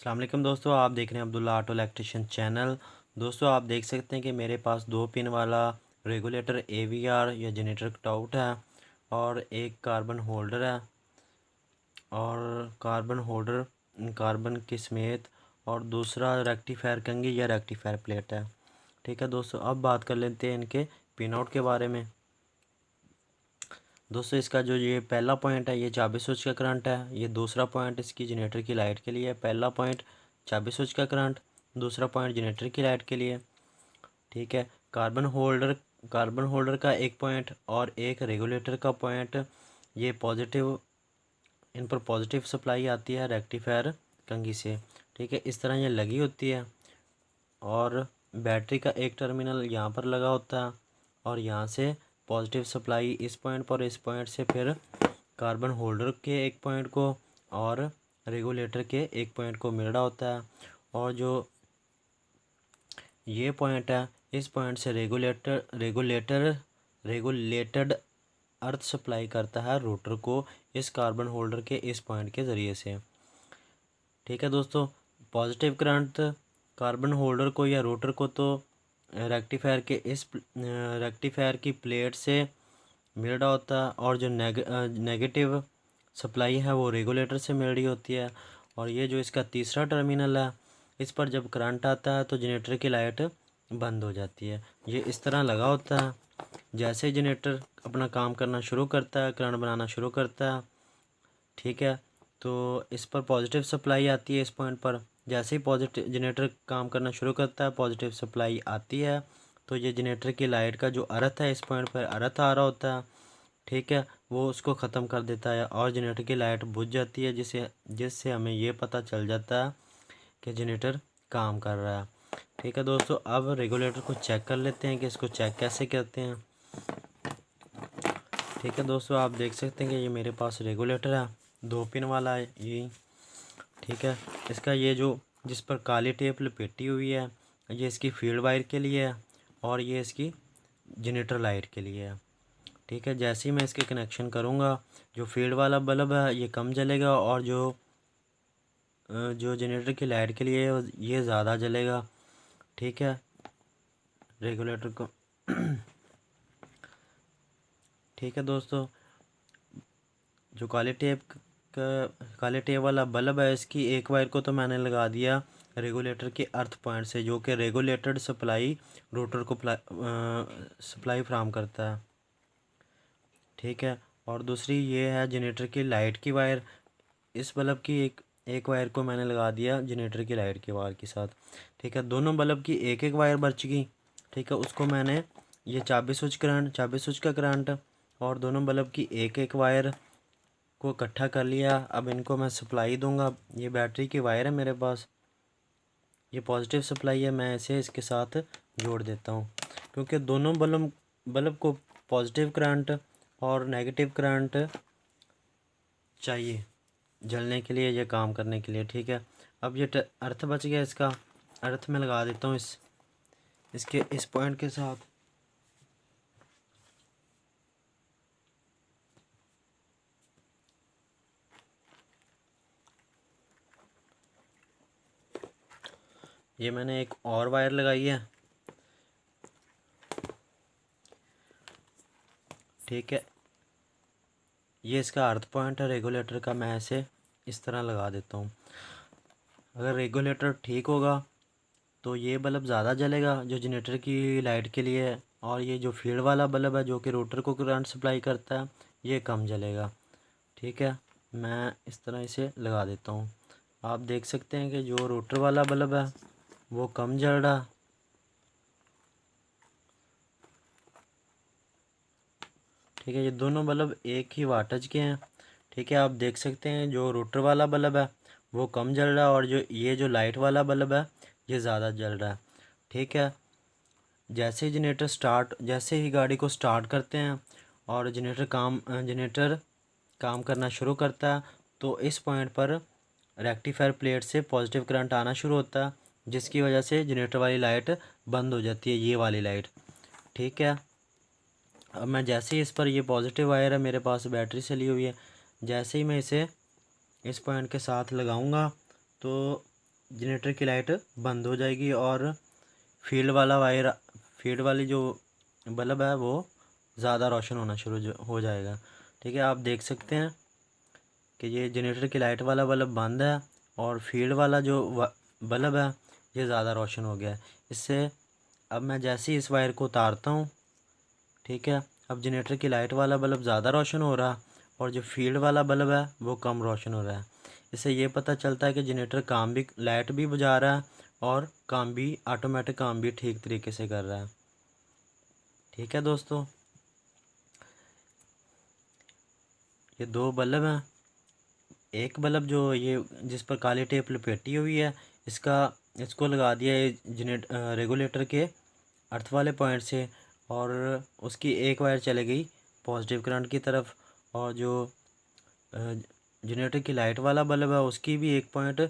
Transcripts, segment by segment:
अस्सलाम वालेकुम दोस्तों, आप देख रहे हैं अब्दुल्ला ऑटो इलेक्ट्रिशियन चैनल। दोस्तों आप देख सकते हैं कि मेरे पास 2 पिन वाला रेगुलेटर AVR या जनरेटर कटआउट है और एक कार्बन होल्डर है और कार्बन के समेत और दूसरा रेक्टिफायर कंघी या रेक्टिफायर प्लेट है। ठीक है दोस्तों, अब बात कर लेते हैं इनके पिन आउट के बारे में। दोस्तों इसका जो ये पहला पॉइंट है ये चाबी स्विच का करंट है। ये दूसरा पॉइंट इसकी जनरेटर की लाइट के लिए है। पहला पॉइंट चाबी स्विच का करंट, दूसरा पॉइंट जनरेटर की लाइट के लिए। ठीक है, कार्बन होल्डर का एक पॉइंट और एक रेगुलेटर का पॉइंट, ये पॉजिटिव, इन पर पॉजिटिव सप्लाई आती है रेक्टिफायर कंघी से। ठीक है, इस तरह ये लगी होती है और बैटरी का एक टर्मिनल यहाँ पर लगा होता है और यहाँ से पॉजिटिव सप्लाई इस पॉइंट पर, इस पॉइंट से फिर कार्बन होल्डर के एक पॉइंट को और रेगुलेटर के एक पॉइंट को मिल रहा होता है। और जो ये पॉइंट है, इस पॉइंट से रेगुलेटेड अर्थ सप्लाई करता है रोटर को इस कार्बन होल्डर के इस पॉइंट के ज़रिए से। ठीक है दोस्तों, पॉजिटिव करंट कार्बन होल्डर को या रोटर को तो रेक्टिफायर की प्लेट से मिल रहा होता है और जो नेगेटिव सप्लाई है वो रेगुलेटर से मिल रही होती है। और ये जो इसका तीसरा टर्मिनल है, इस पर जब करंट आता है तो जनरेटर की लाइट बंद हो जाती है। ये इस तरह लगा होता है। जैसे ही जनरेटर अपना काम करना शुरू करता है, करंट बनाना शुरू करता है, ठीक है, तो इस पर पॉजिटिव सप्लाई आती है इस पॉइंट पर। जैसे ही पॉजिटिव जनरेटर काम करना शुरू करता है, पॉजिटिव सप्लाई आती है, तो ये जनरेटर की लाइट का जो अर्थ है, इस पॉइंट पर अर्थ आ रहा होता है, ठीक है, वो उसको ख़त्म कर देता है और जनरेटर की लाइट बुझ जाती है, जिससे हमें ये पता चल जाता है कि जनरेटर काम कर रहा है। ठीक है दोस्तों, अब रेगुलेटर को चेक कर लेते हैं कि इसको चेक कैसे करते हैं। ठीक है दोस्तों, आप देख सकते हैं कि ये मेरे पास रेगुलेटर है, 2 पिन वाला है ये। ठीक है, इसका ये जो जिस पर काली टेप लपेटी हुई है, ये इसकी फील्ड वायर के लिए है और ये इसकी जनरेटर लाइट के लिए है। ठीक है, जैसे ही मैं इसके कनेक्शन करूँगा, जो फील्ड वाला बल्ब है ये कम जलेगा और जो जनरेटर की लाइट के लिए है ये ज़्यादा जलेगा। ठीक है, रेगुलेटर को ठीक है दोस्तों, जो काले टेप वाला बल्ब है, इसकी एक वायर को तो मैंने लगा दिया रेगुलेटर के अर्थ पॉइंट से, जो कि रेगुलेटेड सप्लाई रोटर को सप्लाई फ्राहम करता है। ठीक है, और दूसरी ये है जनरेटर की लाइट की वायर। इस बल्ब की एक वायर को मैंने लगा दिया जनरेटर की लाइट के वायर के साथ। ठीक है, दोनों बल्ब की एक एक वायर बच गई। ठीक है, उसको मैंने ये चाबी स्विच का करंट और दोनों बल्ब की एक एक वायर को इकट्ठा कर लिया। अब इनको मैं सप्लाई दूंगा। ये बैटरी की वायर है मेरे पास, ये पॉजिटिव सप्लाई है, मैं इसे इसके साथ जोड़ देता हूँ क्योंकि दोनों बल्ब को पॉजिटिव करंट और नेगेटिव करंट चाहिए जलने के लिए या काम करने के लिए। ठीक है, अब ये अर्थ बच गया, इसका अर्थ में लगा देता हूँ इसके इस पॉइंट के साथ। ये मैंने एक और वायर लगाई है। ठीक है, ये इसका अर्थ पॉइंट है रेगुलेटर का, मैं इसे इस तरह लगा देता हूँ। अगर रेगुलेटर ठीक होगा तो ये बल्ब ज़्यादा जलेगा जो जनरेटर की लाइट के लिए है, और ये जो फील्ड वाला बल्ब है जो कि रोटर को करंट सप्लाई करता है ये कम जलेगा। ठीक है, मैं इस तरह इसे लगा देता हूँ। आप देख सकते हैं कि जो रोटर वाला बल्ब है वो कम जल रहा। ठीक है, ये दोनों बल्ब एक ही वाटेज के हैं। ठीक है, आप देख सकते हैं जो रोटर वाला बल्ब है वो कम जल रहा है और जो लाइट वाला बल्ब है ये ज़्यादा जल रहा है। ठीक है, जैसे ही गाड़ी को स्टार्ट करते हैं और जनरेटर काम करना शुरू करता है तो इस पॉइंट पर रेक्टिफायर प्लेट से पॉजिटिव करंट आना शुरू होता है, जिसकी वजह से जनरेटर वाली लाइट बंद हो जाती है, ये वाली लाइट। ठीक है, अब मैं जैसे ही इस पर, ये पॉजिटिव वायर है मेरे पास बैटरी से ली हुई है, जैसे ही मैं इसे इस पॉइंट के साथ लगाऊंगा तो जनरेटर की लाइट बंद हो जाएगी और फील्ड वाली जो बल्ब है वो ज़्यादा रोशन होना शुरू हो जाएगा। ठीक है, आप देख सकते हैं कि ये जनरेटर की लाइट वाला बल्ब बंद है और फील्ड वाला जो बल्ब है ये ज़्यादा रोशन हो गया है। इससे अब मैं जैसे ही इस वायर को उतारता हूँ, ठीक है, अब जनरेटर की लाइट वाला बल्ब ज़्यादा रोशन हो रहा और जो फील्ड वाला बल्ब है वो कम रोशन हो रहा है। इससे ये पता चलता है कि जनरेटर काम भी, लाइट भी बुझा रहा है और काम भी, ऑटोमेटिक काम भी ठीक तरीके से कर रहा है। ठीक है दोस्तों, ये दो बल्ब हैं। एक बल्ब जो ये जिस पर काली टेप लपेटी हुई है, इसको लगा दिया है रेगुलेटर के अर्थ वाले पॉइंट से, और उसकी एक वायर चले गई पॉजिटिव करंट की तरफ, और जो जनरेटर की लाइट वाला बल्ब है उसकी भी एक पॉइंट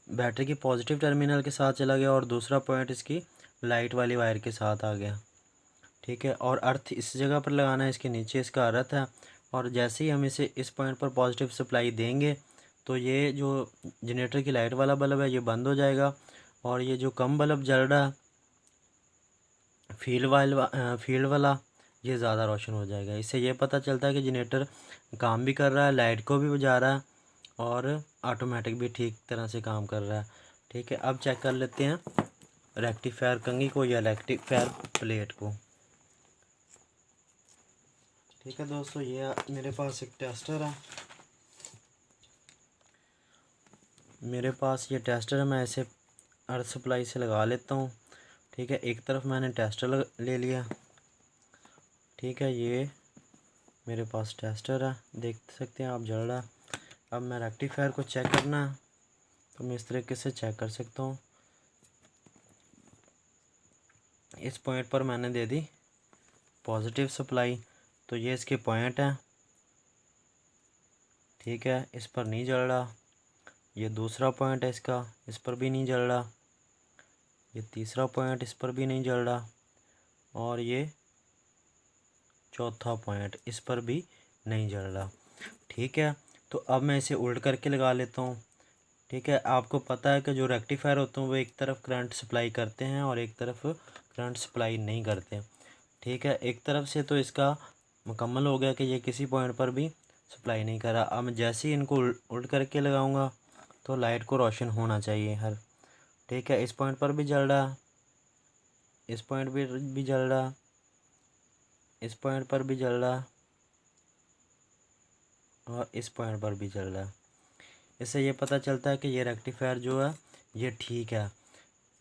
बैटरी की पॉजिटिव टर्मिनल के साथ चला गया और दूसरा पॉइंट इसकी लाइट वाली वायर के साथ आ गया। ठीक है, और अर्थ इस जगह पर लगाना है, इसके नीचे इसका अर्थ है, और जैसे ही हम इसे इस पॉइंट पर पॉजिटिव सप्लाई देंगे तो ये जो जनरेटर की लाइट वाला बल्ब है ये बंद हो जाएगा, और ये जो कम बल्ब जल रहा है फील्ड वाला ये ज़्यादा रोशन हो जाएगा। इससे ये पता चलता है कि जनरेटर काम भी कर रहा है, लाइट को भी बुझा रहा है और ऑटोमेटिक भी ठीक तरह से काम कर रहा है। ठीक है, अब चेक कर लेते हैं रेक्टिफायर कंघी को या रेक्टिफायर प्लेट को। ठीक है दोस्तों, ये मेरे पास एक टेस्टर है, मैं इसे अर्थ सप्लाई से लगा लेता हूँ। ठीक है, एक तरफ मैंने टेस्टर ले लिया। ठीक है, ये मेरे पास टेस्टर है, देख सकते हैं आप, जल रहा। अब मैं रेक्टिफायर को चेक करना है तो मैं इस तरीके से चेक कर सकता हूँ। इस पॉइंट पर मैंने दे दी पॉजिटिव सप्लाई, तो ये इसके पॉइंट हैं। ठीक है, इस पर नहीं जल रहा। ये दूसरा पॉइंट है इसका, इस पर भी नहीं जल रहा। ये तीसरा पॉइंट, इस पर भी नहीं जल रहा। और ये चौथा पॉइंट, इस पर भी नहीं जल रहा। ठीक है, तो अब मैं इसे उल्ट करके लगा लेता हूँ। ठीक है, आपको पता है कि जो रेक्टिफायर होते हैं वो एक तरफ करंट सप्लाई करते हैं और एक तरफ करंट सप्लाई नहीं करते। ठीक है, एक तरफ से तो इसका मुकम्मल हो गया कि ये किसी पॉइंट पर भी सप्लाई नहीं कर रहा। अब मैं जैसे ही इनको उल्ट करके लगाऊंगा तो लाइट को रोशन होना चाहिए हर। ठीक है, इस पॉइंट पर भी जल रहा, इस पॉइंट पर भी जल रहा, इस पॉइंट पर भी जल रहा और इस पॉइंट पर भी जल रहा। इससे ये पता चलता है कि ये रेक्टिफायर जो है ये ठीक है।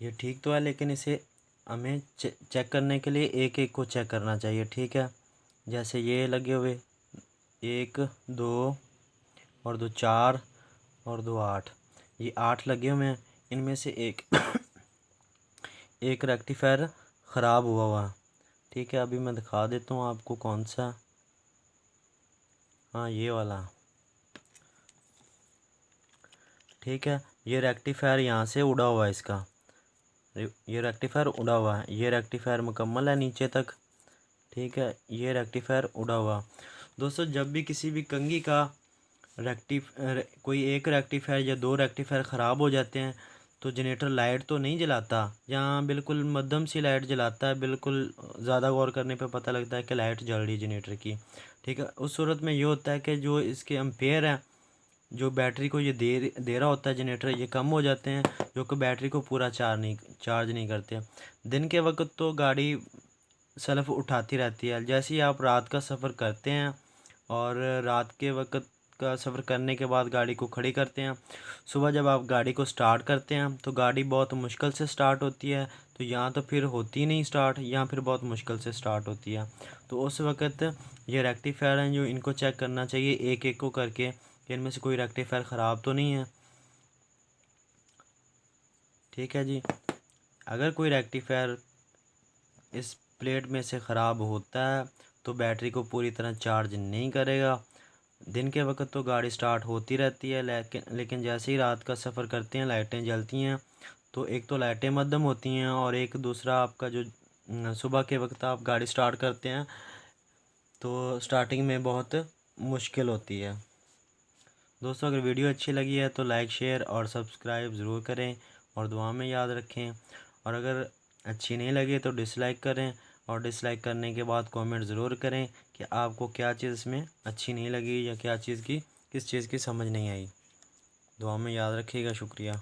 ये ठीक तो है, लेकिन इसे हमें चेक करने के लिए एक एक को चेक करना चाहिए। ठीक है, जैसे ये लगे हुए 1 2 और 2 4 और 2 8, ये 8 लगे हुए हैं। इनमें से एक रेक्टिफायर ख़राब हुआ। ठीक है, अभी मैं दिखा देता हूँ आपको कौन सा। हाँ, ये वाला। ठीक है, ये रेक्टिफायर यहाँ से उड़ा हुआ है इसका, ये रेक्टिफायर उड़ा हुआ है। ये रेक्टिफायर मुकम्मल है नीचे तक। ठीक है, ये रेक्टिफायर उड़ा हुआ। दोस्तों, जब भी किसी भी कंघी का कोई एक रेक्टिफायर या दो रेक्टिफायर ख़राब हो जाते हैं तो जनरेटर लाइट तो नहीं जलाता, यहाँ बिल्कुल मध्यम सी लाइट जलाता है। बिल्कुल ज़्यादा गौर करने पे पता लगता है कि लाइट जल रही जनरेटर की। ठीक है, उस सूरत में ये होता है कि जो इसके एम्पेयर हैं, जो बैटरी को ये दे रहा होता है जनरेटर, ये कम हो जाते हैं, जो कि बैटरी को पूरा चार्ज नहीं करते। दिन के वक्त तो गाड़ी सेल्फ उठाती रहती है। जैसे ही आप रात का सफ़र करते हैं और रात के वक्त का सफ़र करने के बाद गाड़ी को खड़ी करते हैं, सुबह जब आप गाड़ी को स्टार्ट करते हैं तो गाड़ी बहुत मुश्किल से स्टार्ट होती है। तो यहाँ तो फिर होती नहीं स्टार्ट, यहाँ फिर बहुत मुश्किल से स्टार्ट होती है। तो उस वक्त ये रेक्टिफायर हैं जो इनको चेक करना चाहिए एक एक को करके कि इनमें से कोई रेक्टिफायर ख़राब तो नहीं है। ठीक है जी, अगर कोई रेक्टिफायर इस प्लेट में से ख़राब होता है तो बैटरी को पूरी तरह चार्ज नहीं करेगा। दिन के वक्त तो गाड़ी स्टार्ट होती रहती है, लेकिन जैसे ही रात का सफ़र करते हैं लाइटें जलती हैं, तो एक तो लाइटें मद्दम होती हैं और एक दूसरा आपका जो सुबह के वक्त आप गाड़ी स्टार्ट करते हैं तो स्टार्टिंग में बहुत मुश्किल होती है। दोस्तों, अगर वीडियो अच्छी लगी है तो लाइक शेयर और सब्सक्राइब ज़रूर करें और दुआ में याद रखें। और अगर अच्छी नहीं लगे तो डिसलाइक करें, और डिसलाइक करने के बाद कमेंट ज़रूर करें कि आपको क्या चीज़ इसमें अच्छी नहीं लगी या क्या चीज़ की किस चीज़ की समझ नहीं आई। दुआ में याद रखिएगा। शुक्रिया।